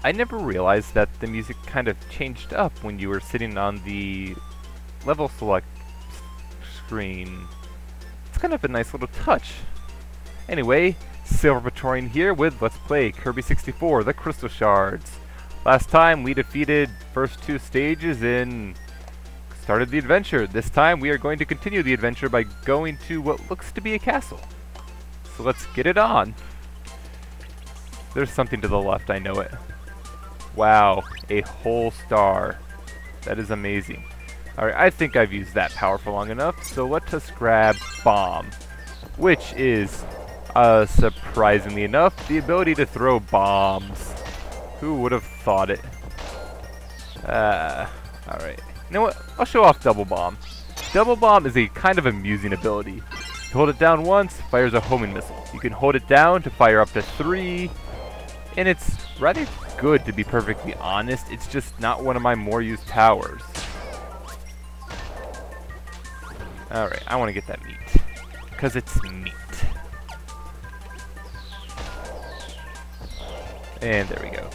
I never realized that the music kind of changed up when you were sitting on the level select screen. It's kind of a nice little touch. Anyway, Silverbatorian here with Let's Play Kirby 64, the Crystal Shards. Last time we defeated first two stages and started the adventure. This time we are going to continue the adventure by going to what looks to be a castle. So let's get it on. There's something to the left, I know it. Wow, a whole star. That is amazing. Alright, I think I've used that power for long enough, so let us grab Bomb, which is, surprisingly enough, the ability to throw bombs. Who would have thought it? Alright. You know what? I'll show off Double Bomb. Double Bomb is a kind of amusing ability. You hold it down once, fires a homing missile. You can hold it down to fire up to 3, and it's rather good, to be perfectly honest. It's just not one of my more used powers. Alright, I want to get that meat, because it's meat. And there we go.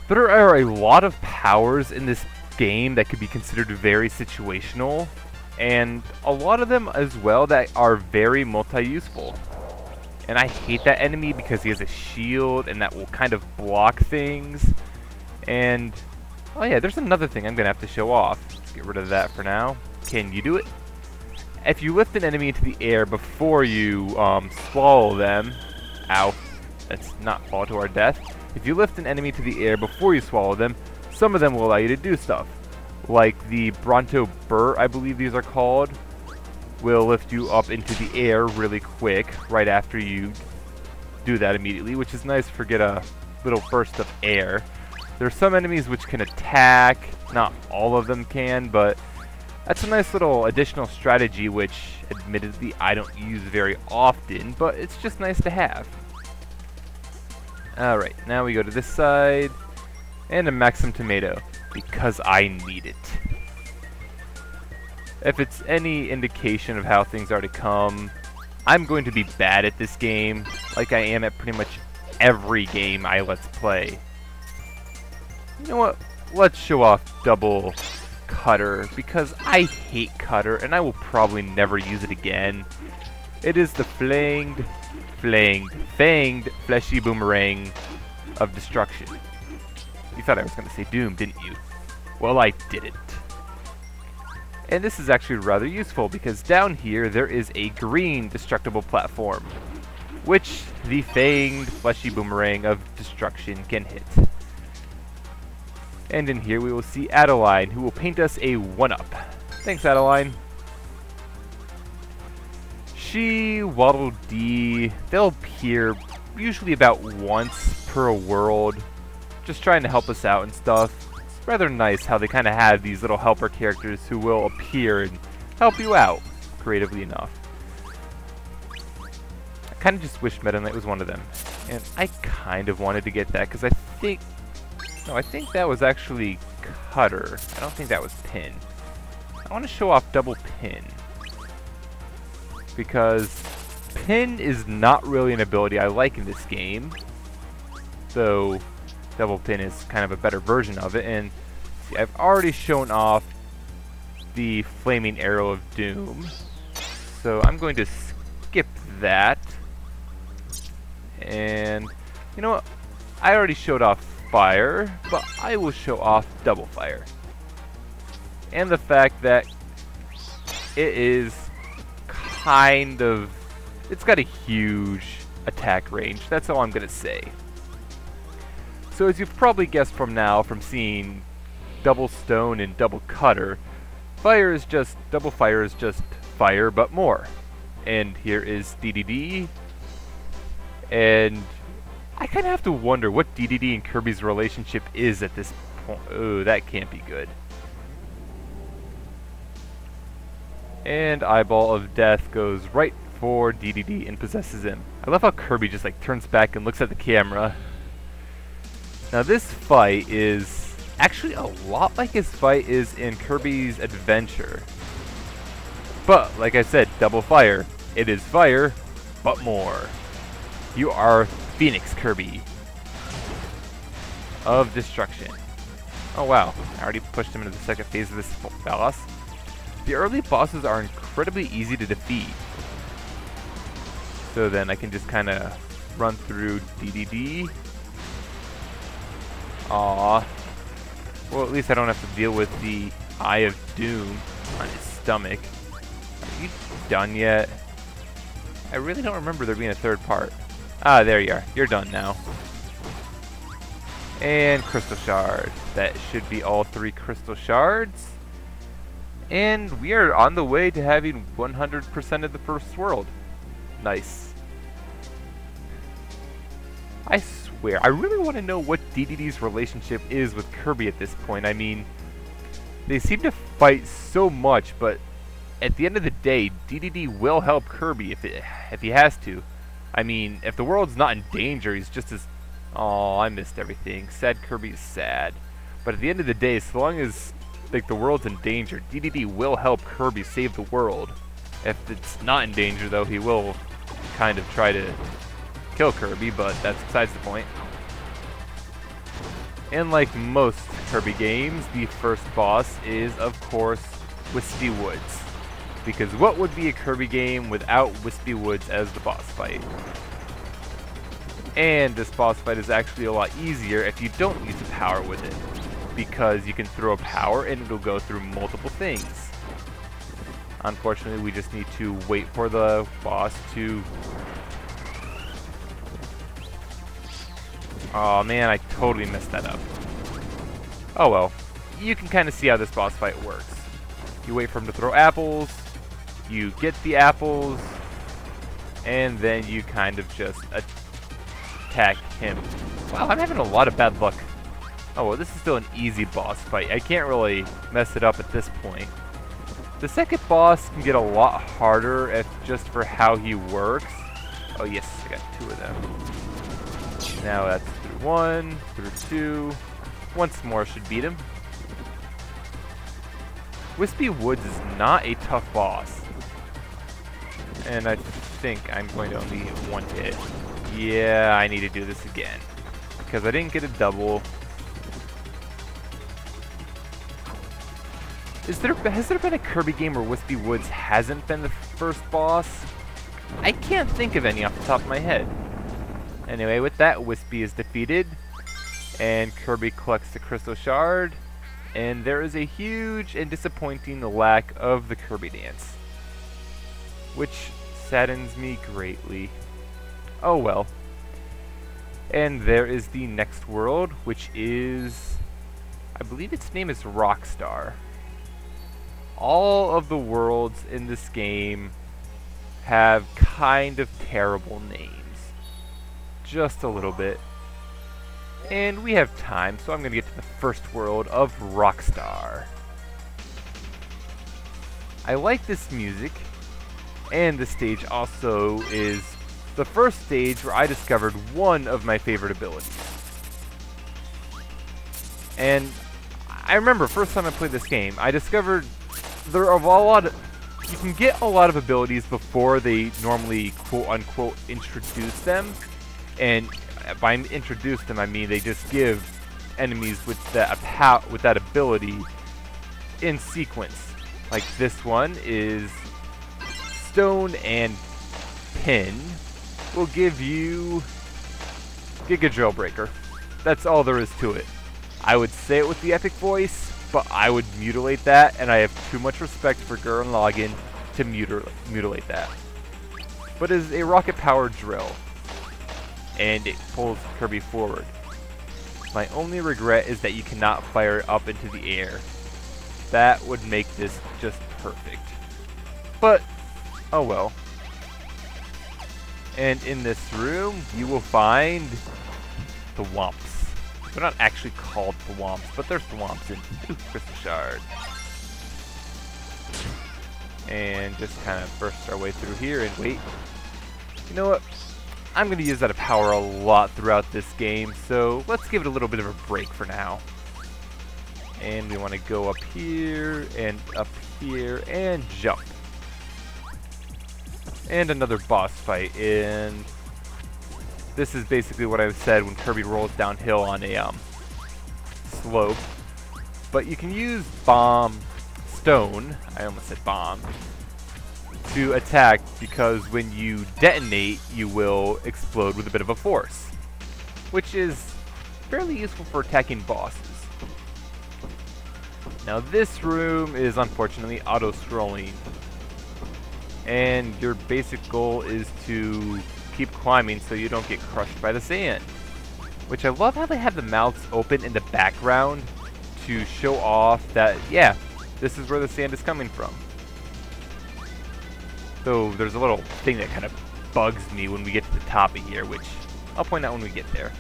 There are a lot of powers in this game that could be considered very situational, and a lot of them as well that are very multi-useful. And I hate that enemy because he has a shield and that will kind of block things. And, oh yeah, there's another thing I'm going to have to show off. Let's get rid of that for now. Can you do it? If you lift an enemy into the air before you swallow them, ow, let's not fall to our death. If you lift an enemy to the air before you swallow them, some of them will allow you to do stuff. Like the Bronto Burr, I believe these are called, will lift you up into the air really quick right after you do that immediately, which is nice for get a little burst of air. There are some enemies which can attack, not all of them can, but that's a nice little additional strategy which admittedly I don't use very often, but it's just nice to have. Alright, now we go to this side, and a Maxim Tomato, because I need it. If it's any indication of how things are to come, I'm going to be bad at this game, like I am at pretty much every game I Let's Play. You know what? Let's show off Double Cutter, because I hate Cutter, and I will probably never use it again. It is the fanged, fleshy boomerang of destruction. You thought I was going to say Doom, didn't you? Well, I didn't. And this is actually rather useful, because down here there is a green destructible platform, which the fanged, fleshy boomerang of destruction can hit. And in here we will see Adeline, who will paint us a 1-up. Thanks, Adeline. She, Waddle Dee, they'll appear usually about once per world, just trying to help us out and stuff. It's rather nice how they kind of have these little helper characters who will appear and help you out, creatively enough. I kind of just wish Meta Knight was one of them. And I kind of wanted to get that, because I think that was actually Cutter. I don't think that was Pin. I want to show off Double Pin, because Pin is not really an ability I like in this game, though Double Pin is kind of a better version of it. And see, I've already shown off the Flaming Arrow of Doom, so I'm going to skip that. And you know what? I already showed off Fire, but I will show off Double Fire. And the fact that it is kind of, it's got a huge attack range. That's all I'm going to say. So as you've probably guessed from now, from seeing Double Stone and Double Cutter, Double Fire is just fire, but more. And here is DDD, and I kind of have to wonder what DDD and Kirby's relationship is at this point. Oh, that can't be good. And Eyeball of Death goes right for DDD and possesses him. I love how Kirby just like turns back and looks at the camera. Now this fight is actually a lot like his fight is in Kirby's Adventure. But, like I said, Double Fire. It is fire, but more. You are Phoenix Kirby. of destruction. Oh wow, I already pushed him into the second phase of this boss. The early bosses are incredibly easy to defeat. So then I can just kind of run through DDD. Aww. Well, at least I don't have to deal with the Eye of Doom on his stomach. Are you done yet? I really don't remember there being a third part. Ah, there you are. You're done now. And Crystal Shard. That should be all 3 Crystal Shards. And we are on the way to having 100% of the first world. Nice. I swear, I really want to know what DDD's relationship is with Kirby at this point. I mean, they seem to fight so much, but at the end of the day, DDD will help Kirby if he has to. I mean, if the world's not in danger, he's just as... Oh, I missed everything. Sad Kirby is sad. But at the end of the day, so long as like the world's in danger, DDD will help Kirby save the world. If it's not in danger, though, he will kind of try to kill Kirby, but that's besides the point. And like most Kirby games, the first boss is, of course, Whispy Woods. Because what would be a Kirby game without Whispy Woods as the boss fight? And this boss fight is actually a lot easier if you don't use the power with it. Because you can throw a power and it'll go through multiple things. Unfortunately, we just need to wait for the boss to... Oh man, I totally messed that up. Oh well. You can kind of see how this boss fight works. You wait for him to throw apples, you get the apples, and then you kind of just attack him. Wow, I'm having a lot of bad luck. Oh well, this is still an easy boss fight. I can't really mess it up at this point. The second boss can get a lot harder if just for how he works. Oh yes, I got 2 of them. Now that's through 1, through 2. Once more should beat him. Whispy Woods is not a tough boss. And I think I'm going to only get 1 hit. Yeah, I need to do this again. Because I didn't get a double. Has there been a Kirby game where Whispy Woods hasn't been the first boss? I can't think of any off the top of my head. Anyway, with that, Whispy is defeated. And Kirby collects the Crystal Shard. And there is a huge and disappointing lack of the Kirby dance. Which saddens me greatly. Oh well. And there is the next world, which is... I believe its name is Rockstar. All of the worlds in this game have kind of terrible names. Just a little bit. And we have time, so I'm going to get to the first world of Rockstar. I like this music, and the stage also is the first stage where I discovered one of my favorite abilities. And I remember first time I played this game, I discovered there are a lot of, you can get a lot of abilities before they normally quote-unquote introduce them. And by introduce them, I mean they just give enemies with that ability in sequence. Like this one is Stone and Pin will give you Giga Jailbreaker. That's all there is to it. I would say it with the epic voice, but I would mutilate that, and I have too much respect for Gurren Lagann to mutilate that. But it is a rocket-powered drill, and it pulls Kirby forward. My only regret is that you cannot fire it up into the air. That would make this just perfect. But, oh well. And in this room, you will find the Wumps. They're not actually called Thwomps, but they're Thwomps in Crystal Shard. And just kind of burst our way through here and wait. You know what? I'm going to use that power a lot throughout this game, so let's give it a little bit of a break for now. And we want to go up here, and jump. And another boss fight, and this is basically what I've said when Kirby rolls downhill on a slope. But you can use bomb stone, I almost said bomb, to attack because when you detonate, you will explode with a bit of a force, which is fairly useful for attacking bosses. Now this room is unfortunately auto-scrolling, and your basic goal is to keep climbing so you don't get crushed by the sand. Which I love how they have the mouths open in the background to show off that, yeah, this is where the sand is coming from. Though there's a little thing that kind of bugs me when we get to the top of here, which I'll point out when we get there.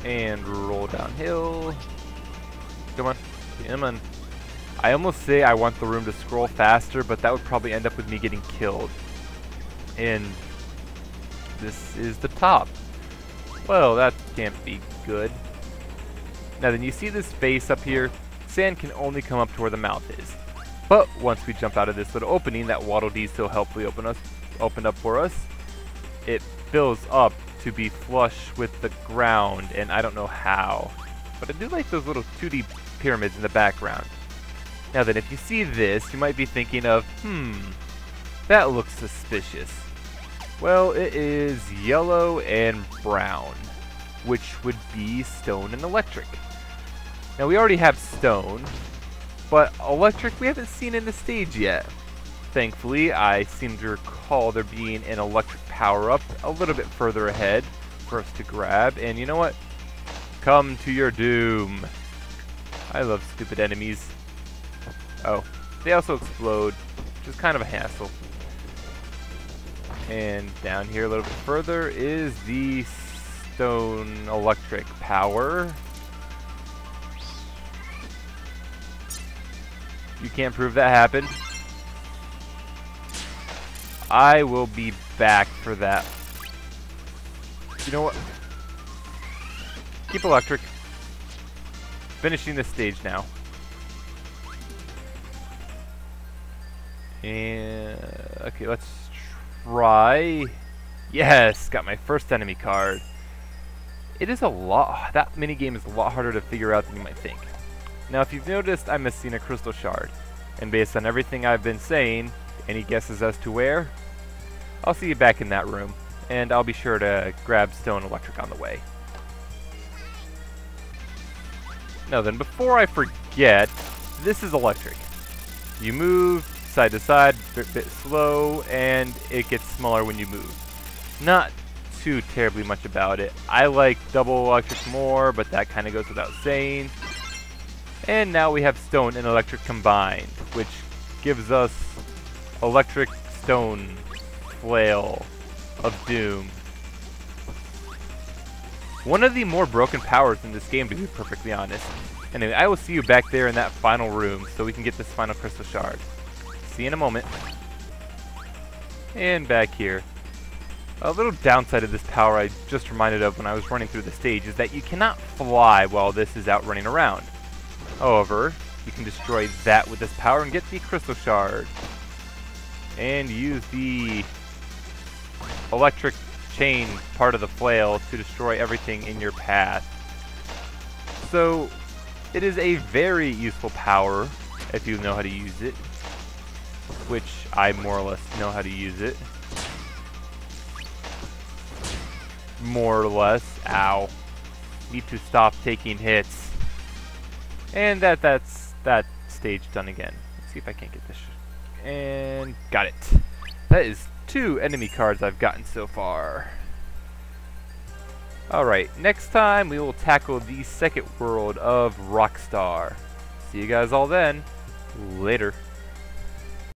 And roll downhill. Come on. Come on. I almost say I want the room to scroll faster, but that would probably end up with me getting killed. And this is the top. Well, that can't be good. Now then, you see this face up here? Sand can only come up to where the mouth is. But once we jump out of this little opening that Waddle Dee so helpfully opened up for us, it fills up to be flush with the ground, and I don't know how. But I do like those little 2D pyramids in the background. Now then, if you see this, you might be thinking of, that looks suspicious. Well, it is yellow and brown, which would be stone and electric. Now we already have stone, but electric we haven't seen in the stage yet. Thankfully, I seem to recall there being an electric power-up a little bit further ahead for us to grab, and you know what? Come to your doom. I love stupid enemies. Oh, they also explode, which is kind of a hassle. And down here a little bit further is the stone electric power. You can't prove that happened. I will be back for that. You know what? Keep electric. Finishing the stage now. And okay, let's try. Yes, got my first enemy card. It is a lot. That minigame is a lot harder to figure out than you might think. Now, if you've noticed, I'm missing a crystal shard, and based on everything I've been saying, any guesses as to where? I'll see you back in that room, and I'll be sure to grab stone electric on the way. Now then, before I forget, this is electric. You move side to side, a bit slow, and it gets smaller when you move. Not too terribly much about it. I like double electric more, but that kind of goes without saying. And now we have stone and electric combined, which gives us electric stone flail of doom. One of the more broken powers in this game, to be perfectly honest. Anyway, I will see you back there in that final room so we can get this final crystal shard. See you in a moment. And back here. A little downside of this power I just reminded of when I was running through the stage is that you cannot fly while this is out running around. However, you can destroy that with this power and get the crystal shard. And use the electric chain part of the flail to destroy everything in your path. So, it is a very useful power if you know how to use it. Which I more or less know how to use it. More or less. Ow. Need to stop taking hits. And that's that stage done again. Let's see if I can't get this. And got it. That is 2 enemy cards I've gotten so far. Alright, next time we will tackle the second world of Rockstar. See you guys all then. Later.